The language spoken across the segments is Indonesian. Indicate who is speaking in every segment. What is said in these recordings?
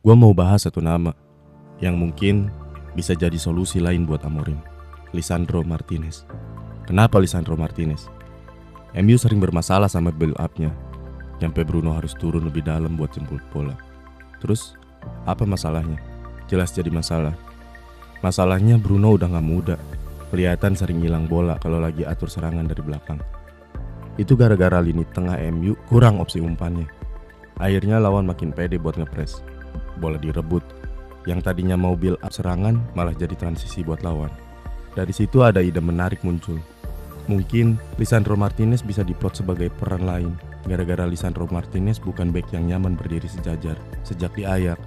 Speaker 1: Gua mau bahas satu nama yang mungkin bisa jadi solusi lain buat Amorim. Lisandro Martinez. Kenapa Lisandro Martinez? MU sering bermasalah sama build up-nya. Sampai Bruno harus turun lebih dalam buat jemput bola. Terus, apa masalahnya? Jelas jadi masalah. Masalahnya Bruno udah gak muda. Kelihatan sering hilang bola kalau lagi atur serangan dari belakang. Itu gara-gara lini tengah MU kurang opsi umpannya. Akhirnya lawan makin pede buat ngepres. Bola direbut. Yang tadinya mau build up serangan malah jadi transisi buat lawan. Dari situ ada ide menarik muncul. Mungkin Lisandro Martinez bisa diplot sebagai peran lain. Gara-gara Lisandro Martinez bukan bek yang nyaman berdiri sejajar. Sejak di Ajax,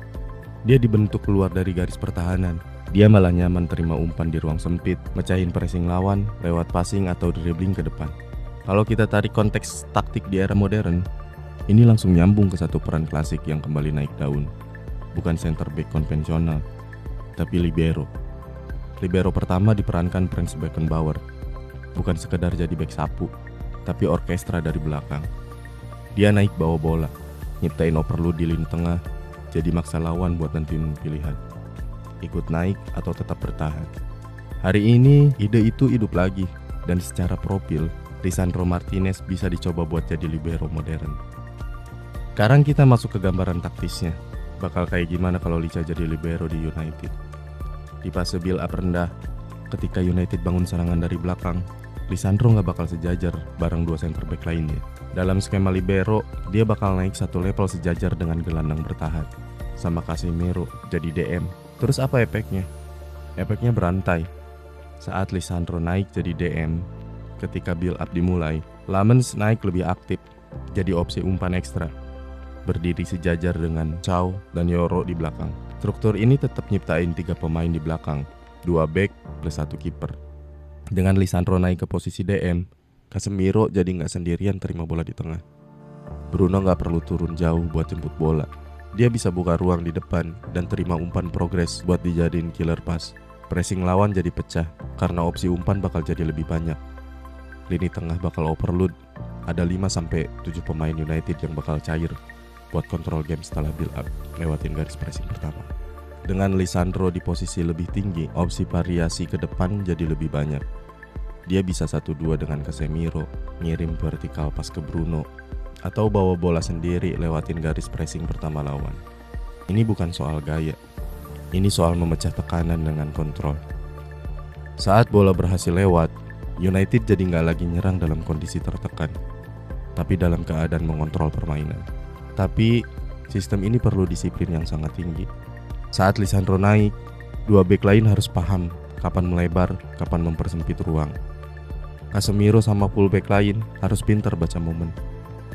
Speaker 1: dia dibentuk keluar dari garis pertahanan. Dia malah nyaman terima umpan di ruang sempit, mecahin pressing lawan lewat passing atau dribbling ke depan. Kalau kita tarik konteks taktik di era modern, ini langsung nyambung ke satu peran klasik yang kembali naik daun. Bukan center back konvensional, tapi libero. Libero pertama diperankan Franz Beckenbauer. Bukan sekedar jadi back sapu, tapi orkestra dari belakang. Dia naik bawa bola, nyiptain overload di lini tengah, jadi maksa lawan buat nentuin pilihan. Ikut naik atau tetap bertahan. Hari ini ide itu hidup lagi, dan secara profil, Lisandro Martinez bisa dicoba buat jadi libero modern. Sekarang kita masuk ke gambaran taktisnya. Bakal kayak gimana kalau Licha jadi libero di United. Di fase build up rendah, ketika United bangun serangan dari belakang, Lisandro gak bakal sejajar bareng dua center back lainnya. Dalam skema libero, dia bakal naik satu level sejajar dengan gelandang bertahan, sama Casemiro jadi DM. Terus apa efeknya? Efeknya berantai. Saat Lisandro naik jadi DM, ketika build up dimulai, Lamens naik lebih aktif, jadi opsi umpan ekstra. Berdiri sejajar dengan Chow dan Yoro di belakang. Struktur ini tetap nyiptain 3 pemain di belakang, 2 back plus 1 kiper. Dengan Lisandro naik ke posisi DM, Casemiro jadi gak sendirian terima bola di tengah. Bruno gak perlu turun jauh buat jemput bola. Dia bisa buka ruang di depan dan terima umpan progres buat dijadiin killer pass. Pressing lawan jadi pecah karena opsi umpan bakal jadi lebih banyak. Lini tengah bakal overload. Ada 5-7 pemain United yang bakal cair buat kontrol game setelah build up lewatin garis pressing pertama. Dengan Lisandro di posisi lebih tinggi, opsi variasi ke depan jadi lebih banyak. Dia bisa 1-2 dengan Casemiro, ngirim vertikal pas ke Bruno, atau bawa bola sendiri lewatin garis pressing pertama lawan. Ini bukan soal gaya, ini soal memecah tekanan dengan kontrol. Saat bola berhasil lewat, United jadi gak lagi nyerang dalam kondisi tertekan, tapi dalam keadaan mengontrol permainan. Tapi sistem ini perlu disiplin yang sangat tinggi. Saat Lisandro naik, 2 back lain harus paham kapan melebar, kapan mempersempit ruang. Casemiro sama fullback lain harus pintar baca momen.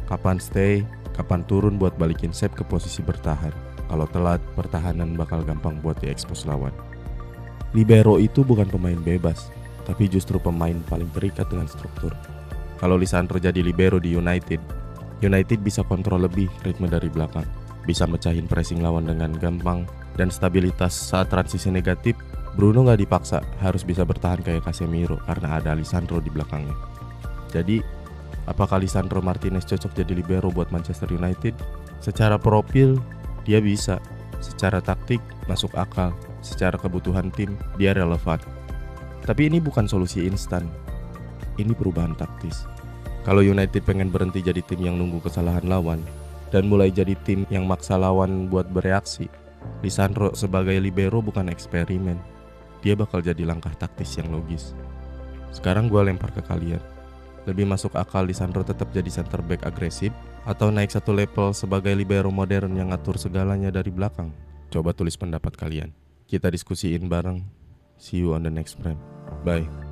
Speaker 1: Kapan stay, kapan turun buat balikin shape ke posisi bertahan. Kalau telat, pertahanan bakal gampang buat diekspos lawan. Libero itu bukan pemain bebas, tapi justru pemain paling terikat dengan struktur. Kalau Lisandro jadi libero di United bisa kontrol lebih ritme dari belakang, bisa mecahin pressing lawan dengan gampang, dan stabilitas saat transisi negatif, Bruno gak dipaksa harus bisa bertahan kayak Casemiro karena ada Lisandro di belakangnya. Jadi, apakah Lisandro Martinez cocok jadi libero buat Manchester United? Secara profil, dia bisa. Secara taktik, masuk akal. Secara kebutuhan tim, dia relevan. Tapi ini bukan solusi instan. Ini perubahan taktis. Kalau United pengen berhenti jadi tim yang nunggu kesalahan lawan dan mulai jadi tim yang maksa lawan buat bereaksi, Lisandro sebagai libero bukan eksperimen. Dia bakal jadi langkah taktis yang logis. Sekarang gue lempar ke kalian. Lebih masuk akal Lisandro tetap jadi center back agresif atau naik satu level sebagai libero modern yang ngatur segalanya dari belakang? Coba tulis pendapat kalian. Kita diskusiin bareng. See you on the next frame. Bye.